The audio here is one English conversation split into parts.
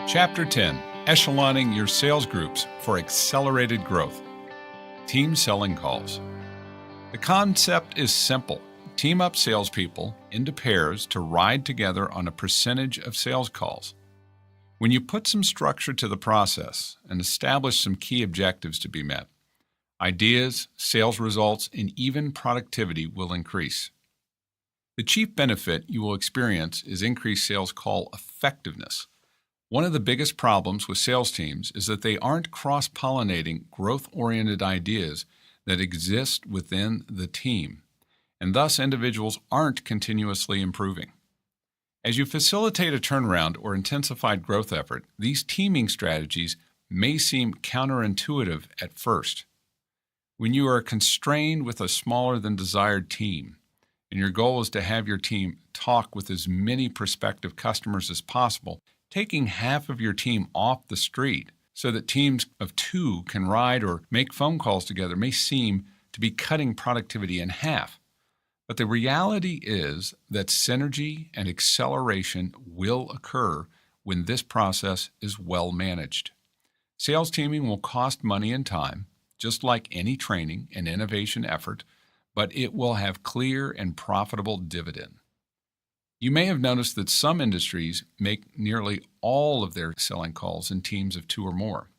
Chapter 10, Echeloning Your Sales Groups for Accelerated Growth. Team Selling Calls. The concept is simple. Team up salespeople into pairs to ride together on a percentage of sales calls. When you put some structure to the process and establish some key objectives to be met, ideas, sales results, and even productivity will increase. The chief benefit you will experience is increased sales call effectiveness. One of the biggest problems with sales teams is that they aren't cross-pollinating growth-oriented ideas that exist within the team, and thus individuals aren't continuously improving. As you facilitate a turnaround or intensified growth effort, these teaming strategies may seem counterintuitive at first. When you are constrained with a smaller than desired team, and your goal is to have your team talk with as many prospective customers as possible, taking half of your team off the street so that teams of two can ride or make phone calls together may seem to be cutting productivity in half. But the reality is that synergy and acceleration will occur when this process is well managed. Sales teaming will cost money and time, just like any training and innovation effort, but it will have clear and profitable dividend. You may have noticed that some industries make nearly all of their selling calls in teams of two or more.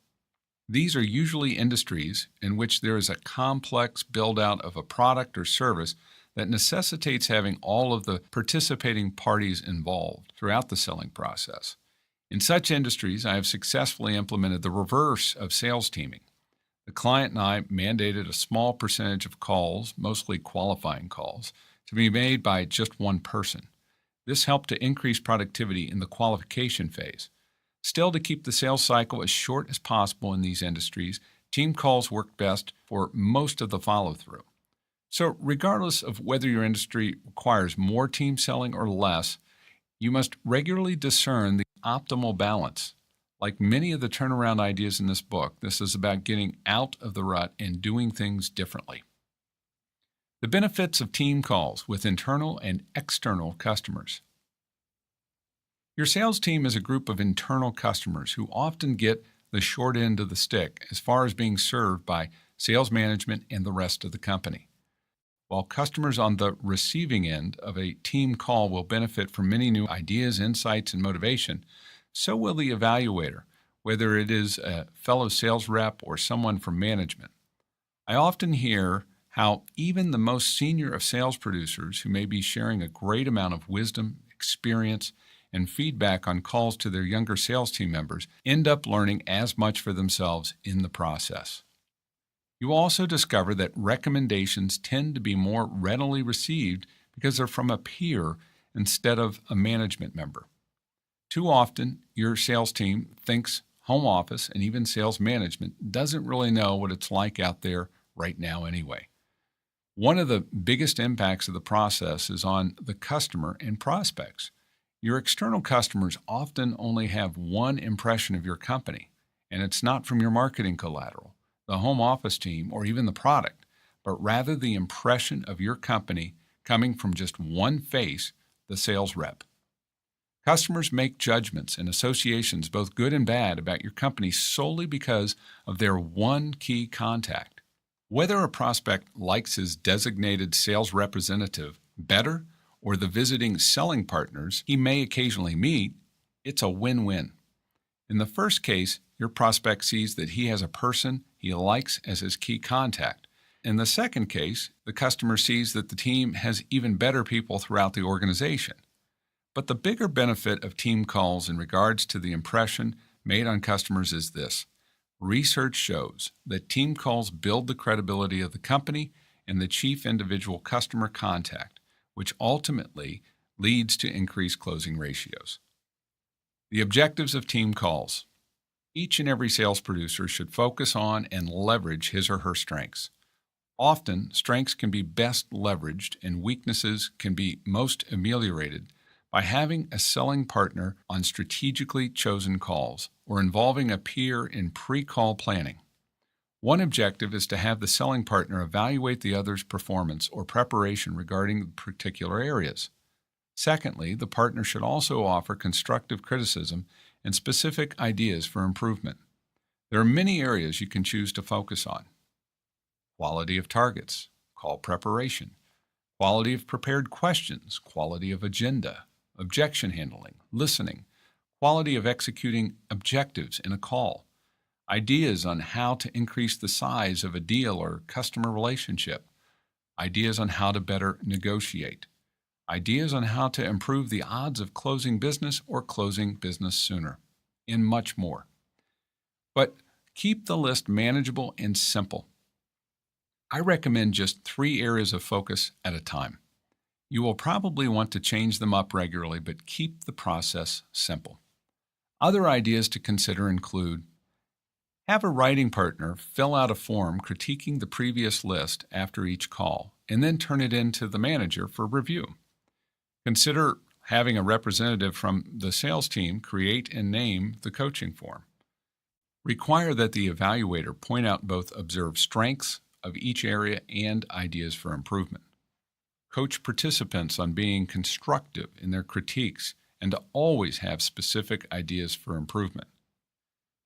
These are usually industries in which there is a complex build-out of a product or service that necessitates having all of the participating parties involved throughout the selling process. In such industries, I have successfully implemented the reverse of sales teaming. The client and I mandated a small percentage of calls, mostly qualifying calls, to be made by just one person. This helped to increase productivity in the qualification phase. Still, to keep the sales cycle as short as possible in these industries, team calls work best for most of the follow-through. So regardless of whether your industry requires more team selling or less, you must regularly discern the optimal balance. Like many of the turnaround ideas in this book, this is about getting out of the rut and doing things differently. The benefits of team calls with internal and external customers. Your sales team is a group of internal customers who often get the short end of the stick as far as being served by sales management and the rest of the company. While customers on the receiving end of a team call will benefit from many new ideas, insights, and motivation, so will the evaluator, whether it is a fellow sales rep or someone from management. I often hear how even the most senior of sales producers who may be sharing a great amount of wisdom, experience, and feedback on calls to their younger sales team members end up learning as much for themselves in the process. You will also discover that recommendations tend to be more readily received because they're from a peer instead of a management member. Too often, your sales team thinks home office and even sales management doesn't really know what it's like out there right now anyway. One of the biggest impacts of the process is on the customer and prospects. Your external customers often only have one impression of your company, and it's not from your marketing collateral, the home office team, or even the product, but rather the impression of your company coming from just one face, the sales rep. Customers make judgments and associations, both good and bad, about your company solely because of their one key contact. Whether a prospect likes his designated sales representative better or the visiting selling partners he may occasionally meet, it's a win-win. In the first case, your prospect sees that he has a person he likes as his key contact. In the second case, the customer sees that the team has even better people throughout the organization. But the bigger benefit of team calls in regards to the impression made on customers is this. Research shows that team calls build the credibility of the company and the chief individual customer contact, which ultimately leads to increased closing ratios. The objectives of team calls. Each and every sales producer should focus on and leverage his or her strengths. Often, strengths can be best leveraged and weaknesses can be most ameliorated by having a selling partner on strategically chosen calls or involving a peer in pre-call planning. One objective is to have the selling partner evaluate the other's performance or preparation regarding particular areas. Secondly, the partner should also offer constructive criticism and specific ideas for improvement. There are many areas you can choose to focus on: quality of targets, call preparation, quality of prepared questions, quality of agenda, objection handling, listening, quality of executing objectives in a call, ideas on how to increase the size of a deal or customer relationship, ideas on how to better negotiate, ideas on how to improve the odds of closing business or closing business sooner, and much more. But keep the list manageable and simple. I recommend just 3 areas of focus at a time. You will probably want to change them up regularly, but keep the process simple. Other ideas to consider include: have a writing partner fill out a form critiquing the previous list after each call, and then turn it in to the manager for review. Consider having a representative from the sales team create and name the coaching form. Require that the evaluator point out both observed strengths of each area and ideas for improvement. Coach participants on being constructive in their critiques and to always have specific ideas for improvement.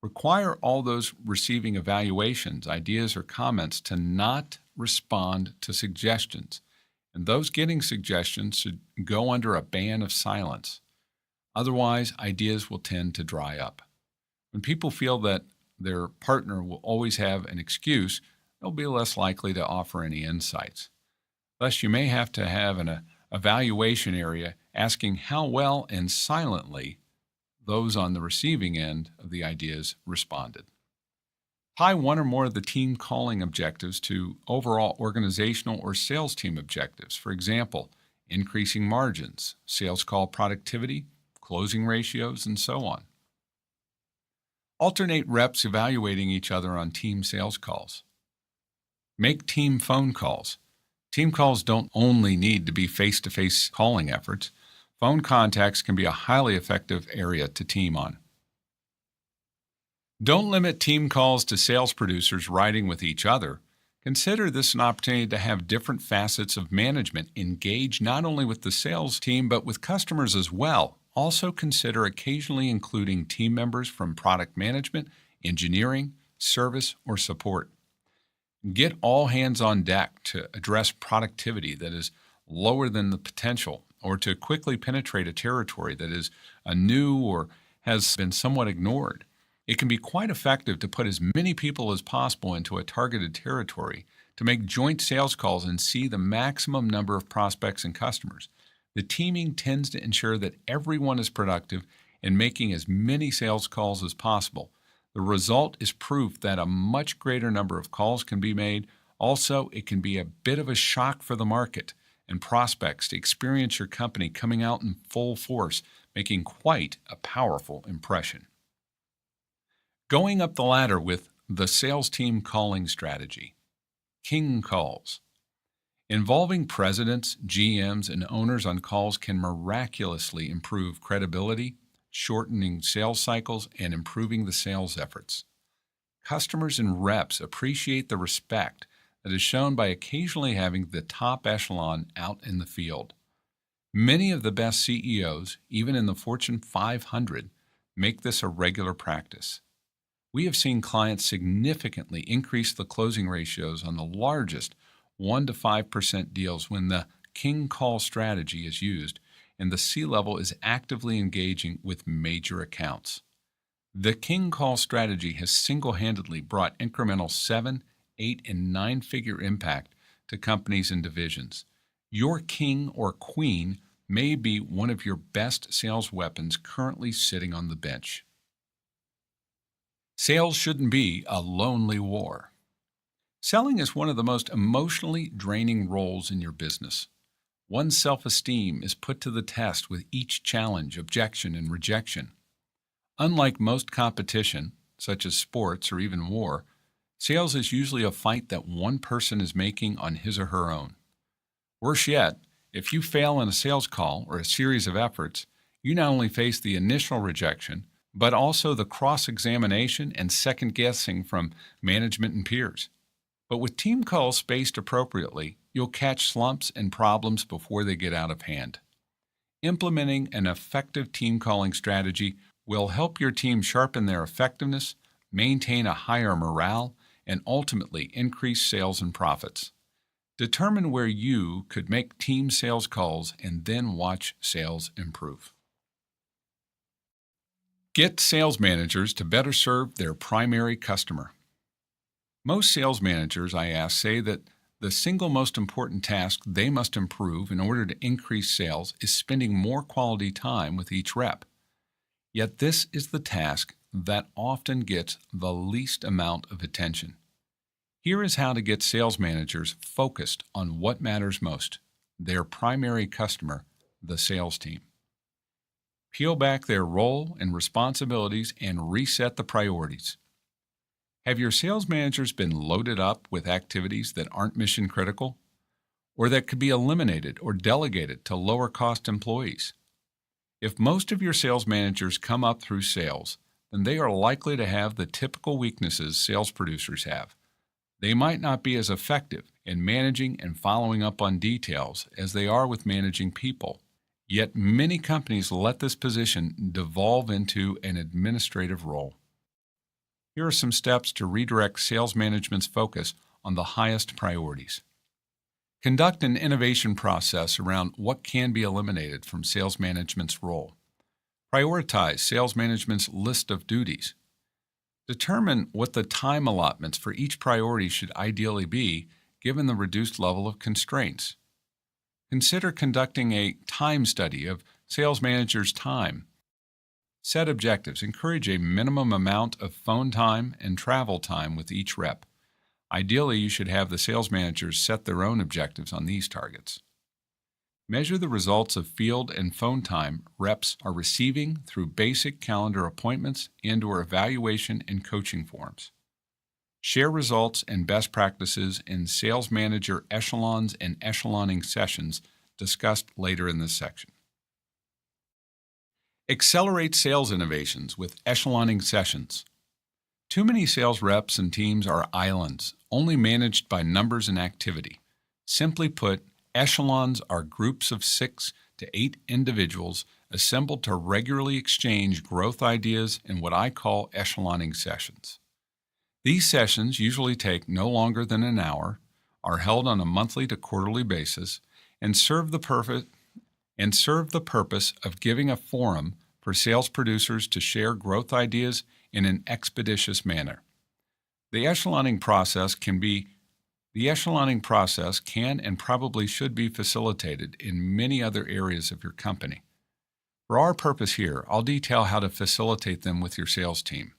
Require all those receiving evaluations, ideas, or comments to not respond to suggestions, and those getting suggestions should go under a ban of silence. Otherwise, ideas will tend to dry up. When people feel that their partner will always have an excuse, they'll be less likely to offer any insights. Thus, you may have to have an evaluation area asking how well and silently those on the receiving end of the ideas responded. Tie one or more of the team calling objectives to overall organizational or sales team objectives. For example, increasing margins, sales call productivity, closing ratios, and so on. Alternate reps evaluating each other on team sales calls. Make team phone calls. Team calls don't only need to be face-to-face calling efforts. Phone contacts can be a highly effective area to team on. Don't limit team calls to sales producers writing with each other. Consider this an opportunity to have different facets of management engage not only with the sales team but with customers as well. Also consider occasionally including team members from product management, engineering, service, or support. Get all hands on deck to address productivity that is lower than the potential, or to quickly penetrate a territory that is new or has been somewhat ignored. It can be quite effective to put as many people as possible into a targeted territory to make joint sales calls and see the maximum number of prospects and customers. The teaming tends to ensure that everyone is productive and making as many sales calls as possible. The result is proof that a much greater number of calls can be made. Also, it can be a bit of a shock for the market and prospects to experience your company coming out in full force, making quite a powerful impression. Going up the ladder with the sales team calling strategy. King calls. Involving presidents, GMs, and owners on calls can miraculously improve credibility, shortening sales cycles, and improving the sales efforts. Customers and reps appreciate the respect that is shown by occasionally having the top echelon out in the field. Many of the best CEOs, even in the Fortune 500, make this a regular practice. We have seen clients significantly increase the closing ratios on the largest 1 to 5% deals when the King Call strategy is used and the C-level is actively engaging with major accounts. The King Call strategy has single-handedly brought incremental 7, 8, and 9-figure impact to companies and divisions. Your king or queen may be one of your best sales weapons currently sitting on the bench. Sales shouldn't be a lonely war. Selling is one of the most emotionally draining roles in your business. One's self-esteem is put to the test with each challenge, objection, and rejection. Unlike most competition, such as sports or even war, sales is usually a fight that one person is making on his or her own. Worse yet, if you fail in a sales call or a series of efforts, you not only face the initial rejection, but also the cross-examination and second-guessing from management and peers. But with team calls spaced appropriately, you'll catch slumps and problems before they get out of hand. Implementing an effective team calling strategy will help your team sharpen their effectiveness, maintain a higher morale, and ultimately increase sales and profits. Determine where you could make team sales calls and then watch sales improve. Get sales managers to better serve their primary customer. Most sales managers I ask say that the single most important task they must improve in order to increase sales is spending more quality time with each rep. Yet this is the task that often gets the least amount of attention. Here is how to get sales managers focused on what matters most, their primary customer, the sales team. Peel back their role and responsibilities and reset the priorities. Have your sales managers been loaded up with activities that aren't mission critical, or that could be eliminated or delegated to lower cost employees? If most of your sales managers come up through sales, then they are likely to have the typical weaknesses sales producers have. They might not be as effective in managing and following up on details as they are with managing people. Yet many companies let this position devolve into an administrative role. Here are some steps to redirect sales management's focus on the highest priorities. Conduct an innovation process around what can be eliminated from sales management's role. Prioritize sales management's list of duties. Determine what the time allotments for each priority should ideally be given the reduced level of constraints. Consider conducting a time study of sales managers' time. Set objectives. Encourage a minimum amount of phone time and travel time with each rep. Ideally, you should have the sales managers set their own objectives on these targets. Measure the results of field and phone time reps are receiving through basic calendar appointments and/or evaluation and coaching forms. Share results and best practices in sales manager echelons and echeloning sessions discussed later in this section. Accelerate sales innovations with echeloning sessions. Too many sales reps and teams are islands, only managed by numbers and activity. Simply put, echelons are groups of 6 to 8 individuals assembled to regularly exchange growth ideas in what I call echeloning sessions. These sessions usually take no longer than an hour, are held on a monthly to quarterly basis, and serve the purpose of giving a forum for sales producers to share growth ideas in an expeditious manner. The echeloning process can and probably should be facilitated in many other areas of your company. For our purpose here, I'll detail how to facilitate them with your sales team.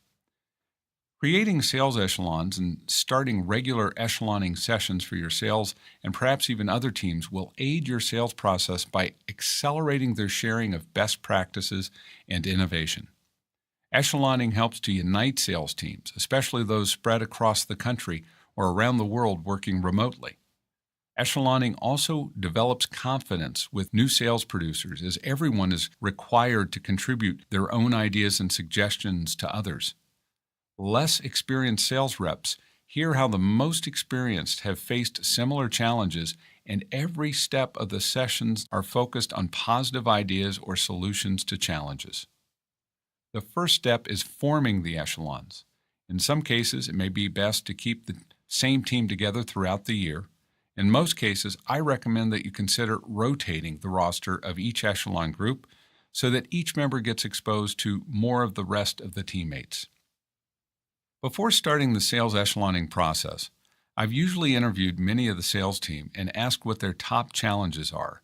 Creating sales echelons and starting regular echeloning sessions for your sales and perhaps even other teams will aid your sales process by accelerating their sharing of best practices and innovation. Echeloning helps to unite sales teams, especially those spread across the country or around the world working remotely. Echeloning also develops confidence with new sales producers as everyone is required to contribute their own ideas and suggestions to others. Less experienced sales reps hear how the most experienced have faced similar challenges, and every step of the sessions are focused on positive ideas or solutions to challenges. The first step is forming the echelons. In some cases, it may be best to keep the same team together throughout the year. In most cases, I recommend that you consider rotating the roster of each echelon group so that each member gets exposed to more of the rest of the teammates. Before starting the sales echeloning process, I've usually interviewed many of the sales team and asked what their top challenges are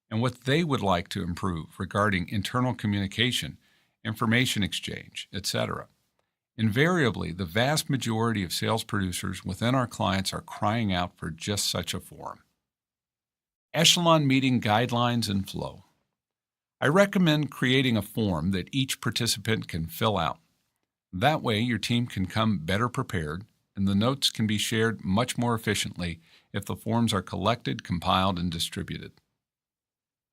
and what they would like to improve regarding internal communication, information exchange, etc. Invariably, the vast majority of sales producers within our clients are crying out for just such a forum. Echelon meeting guidelines and flow. I recommend creating a form that each participant can fill out. That way, your team can come better prepared, and the notes can be shared much more efficiently if the forms are collected, compiled, and distributed.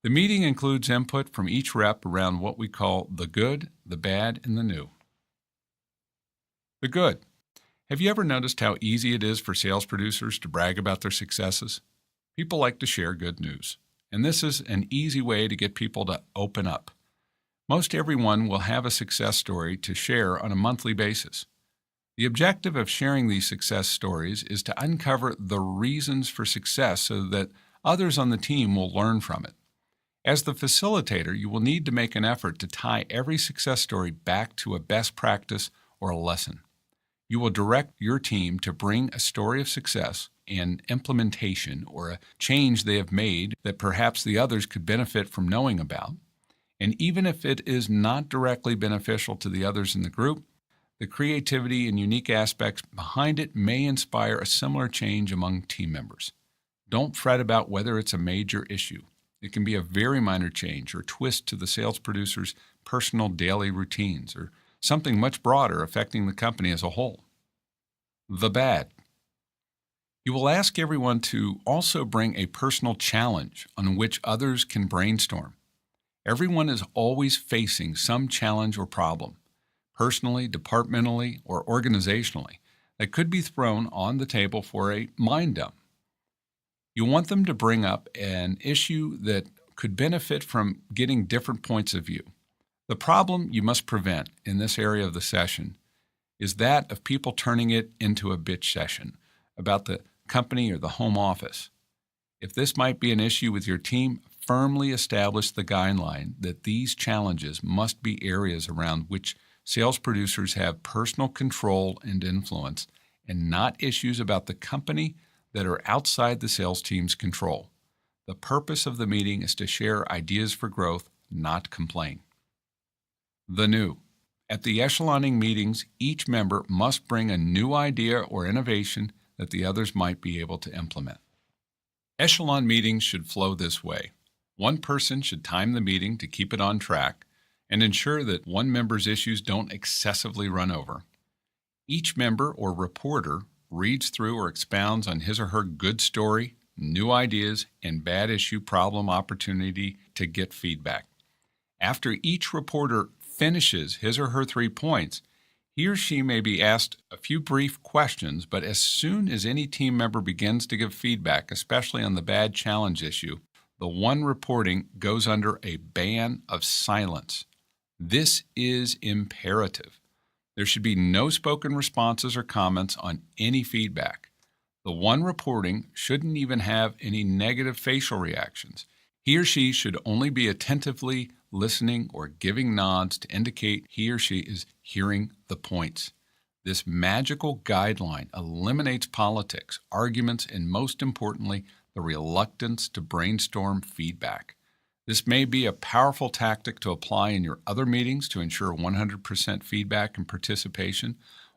The meeting includes input from each rep around what we call the good, the bad, and the new. The good. Have you ever noticed how easy it is for sales producers to brag about their successes? People like to share good news. and this is an easy way to get people to open up. Most everyone will have a success story to share on a monthly basis. The objective of sharing these success stories is to uncover the reasons for success so that others on the team will learn from it. As the facilitator, you will need to make an effort to tie every success story back to a best practice or a lesson. You will direct your team to bring a story of success and implementation or a change they have made that perhaps the others could benefit from knowing about. And even if it is not directly beneficial to the others in the group, the creativity and unique aspects behind it may inspire a similar change among team members. Don't fret about whether it's a major issue. It can be a very minor change or twist to the sales producer's personal daily routines or something much broader affecting the company as a whole. The bad. You will ask everyone to also bring a personal challenge on which others can brainstorm. Everyone is always facing some challenge or problem, personally, departmentally, or organizationally, that could be thrown on the table for a mind dump. You want them to bring up an issue that could benefit from getting different points of view. The problem you must prevent in this area of the session is that of people turning it into a bitch session about the company or the home office. If this might be an issue with your team, firmly establish the guideline that these challenges must be areas around which sales producers have personal control and influence, and not issues about the company that are outside the sales team's control. The purpose of the meeting is to share ideas for growth, not complain. The new. At the echeloning meetings, each member must bring a new idea or innovation that the others might be able to implement. Echelon meetings should flow this way. One person should time the meeting to keep it on track and ensure that one member's issues don't excessively run over. Each member or reporter reads through or expounds on his or her good story, new ideas, and bad issue problem opportunity to get feedback. After each reporter finishes his or her 3 points, he or she may be asked a few brief questions, but as soon as any team member begins to give feedback, especially on the bad challenge issue, the one reporting goes under a ban of silence. This is imperative. There should be no spoken responses or comments on any feedback. The one reporting shouldn't even have any negative facial reactions. He or she should only be attentively listening or giving nods to indicate he or she is hearing the points. This magical guideline eliminates politics, arguments, and most importantly, the reluctance to brainstorm feedback. This may be a powerful tactic to apply in your other meetings to ensure 100% feedback and participation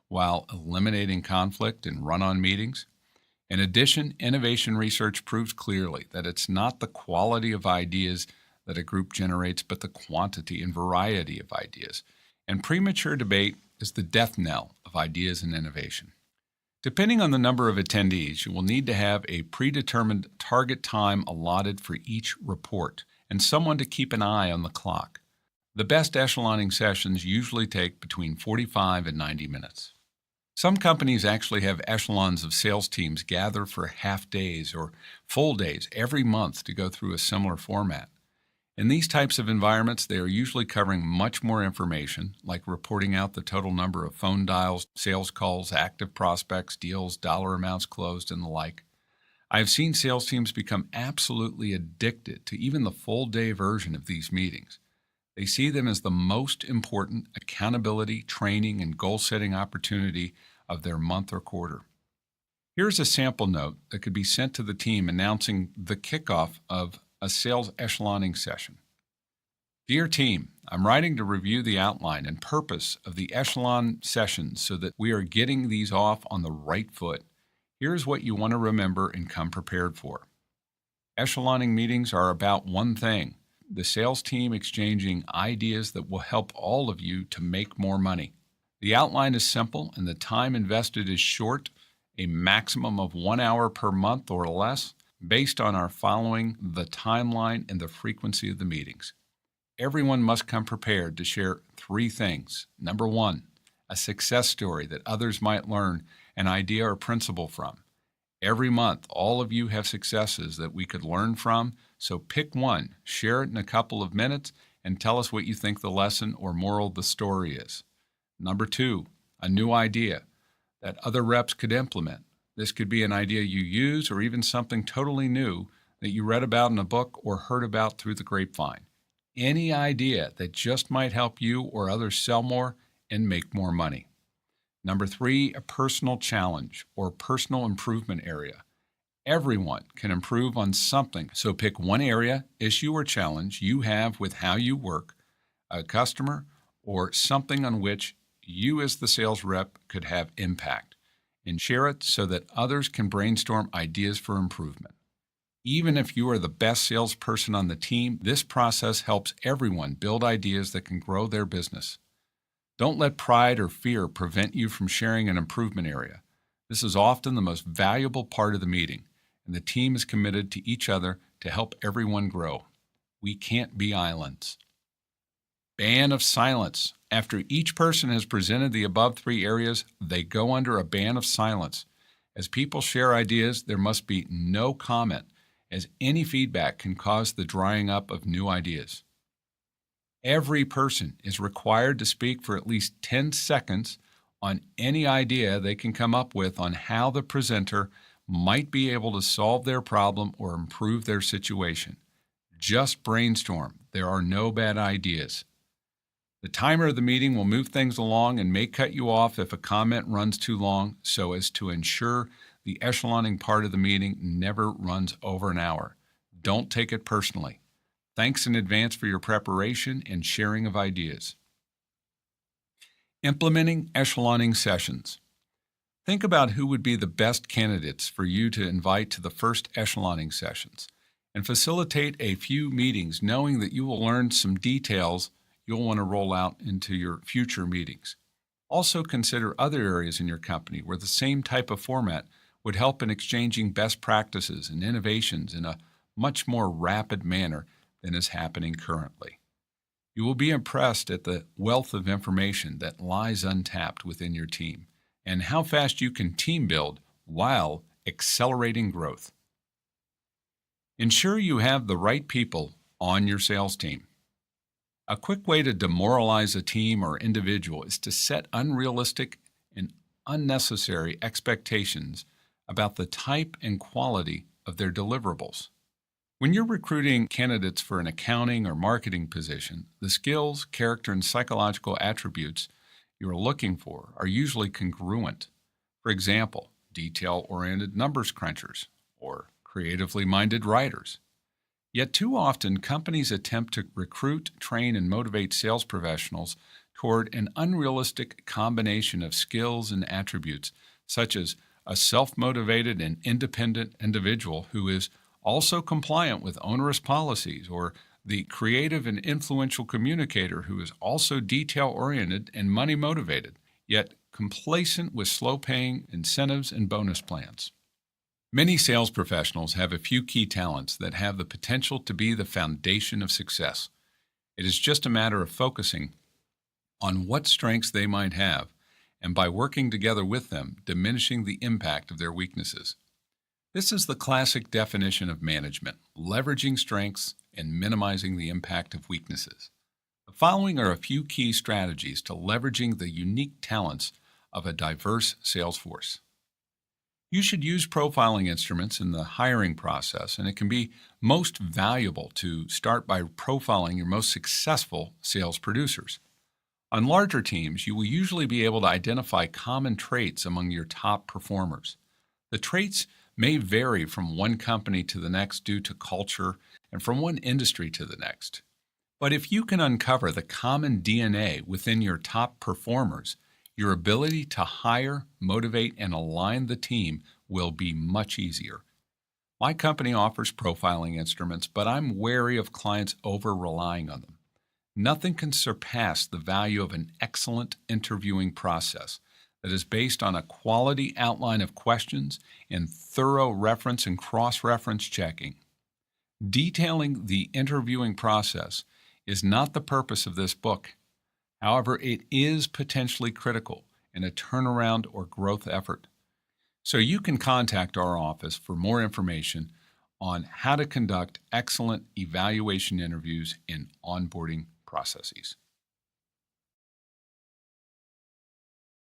while eliminating conflict in run-on meetings. In addition, innovation research proves clearly that it's not the quality of ideas that a group generates, but the quantity and variety of ideas. And premature debate is the death knell of ideas and innovation. Depending on the number of attendees, you will need to have a predetermined target time allotted for each report and someone to keep an eye on the clock. The best echeloning sessions usually take between 45 and 90 minutes. Some companies actually have echelons of sales teams gather for half days or full days every month to go through a similar format. In these types of environments, they are usually covering much more information, like reporting out the total number of phone dials, sales calls, active prospects, deals, dollar amounts closed, and the like. I have seen sales teams become absolutely addicted to even the full-day version of these meetings. They see them as the most important accountability, training, and goal-setting opportunity of their month or quarter. Here's a sample note that could be sent to the team announcing the kickoff of a sales echeloning session. Dear team, I'm writing to review the outline and purpose of the echelon sessions so that we are getting these off on the right foot. Here's what you want to remember and come prepared for. Echeloning meetings are about one thing: the sales team exchanging ideas that will help all of you to make more money. The outline is simple and the time invested is short, a maximum of 1 hour per month or less, based on our following the timeline and the frequency of the meetings. Everyone must come prepared to share 3 things. Number 1, a success story that others might learn an idea or principle from. Every month, all of you have successes that we could learn from, so pick one, share it in a couple of minutes, and tell us what you think the lesson or moral of the story is. Number 2, a new idea that other reps could implement. This could be an idea you use or even something totally new that you read about in a book or heard about through the grapevine. Any idea that just might help you or others sell more and make more money. Number 3, a personal challenge or personal improvement area. Everyone can improve on something, so pick one area, issue, or challenge you have with how you work, a customer, or something on which you as the sales rep could have impact, and share it so that others can brainstorm ideas for improvement. Even if you are the best salesperson on the team, this process helps everyone build ideas that can grow their business. Don't let pride or fear prevent you from sharing an improvement area. This is often the most valuable part of the meeting, and the team is committed to each other to help everyone grow. We can't be islands. Ban of silence. After each person has presented the above 3 areas, they go under a ban of silence. As people share ideas, there must be no comment, as any feedback can cause the drying up of new ideas. Every person is required to speak for at least 10 seconds on any idea they can come up with on how the presenter might be able to solve their problem or improve their situation. Just brainstorm. There are no bad ideas. The timer of the meeting will move things along and may cut you off if a comment runs too long, so as to ensure the echeloning part of the meeting never runs over an hour. Don't take it personally. Thanks in advance for your preparation and sharing of ideas. Implementing echeloning sessions. Think about who would be the best candidates for you to invite to the first echeloning sessions, and facilitate a few meetings knowing that you will learn some details you'll want to roll out into your future meetings. Also consider other areas in your company where the same type of format would help in exchanging best practices and innovations in a much more rapid manner than is happening currently. You will be impressed at the wealth of information that lies untapped within your team and how fast you can team build while accelerating growth. Ensure you have the right people on your sales team. A quick way to demoralize a team or individual is to set unrealistic and unnecessary expectations about the type and quality of their deliverables. When you're recruiting candidates for an accounting or marketing position, the skills, character, and psychological attributes you are looking for are usually congruent. For example, detail-oriented numbers crunchers or creatively minded writers. Yet too often, companies attempt to recruit, train, and motivate sales professionals toward an unrealistic combination of skills and attributes, such as a self-motivated and independent individual who is also compliant with onerous policies, or the creative and influential communicator who is also detail-oriented and money-motivated, yet complacent with slow-paying incentives and bonus plans. Many sales professionals have a few key talents that have the potential to be the foundation of success. It is just a matter of focusing on what strengths they might have, and by working together with them, diminishing the impact of their weaknesses. This is the classic definition of management: leveraging strengths and minimizing the impact of weaknesses. The following are a few key strategies to leveraging the unique talents of a diverse sales force. You should use profiling instruments in the hiring process, and it can be most valuable to start by profiling your most successful sales producers. On larger teams, you will usually be able to identify common traits among your top performers. The traits may vary from one company to the next due to culture and from one industry to the next. But if you can uncover the common DNA within your top performers, your ability to hire, motivate, and align the team will be much easier. My company offers profiling instruments, but I'm wary of clients over-relying on them. Nothing can surpass the value of an excellent interviewing process that is based on a quality outline of questions and thorough reference and cross-reference checking. Detailing the interviewing process is not the purpose of this book. However, it is potentially critical in a turnaround or growth effort. So you can contact our office for more information on how to conduct excellent evaluation interviews and onboarding processes.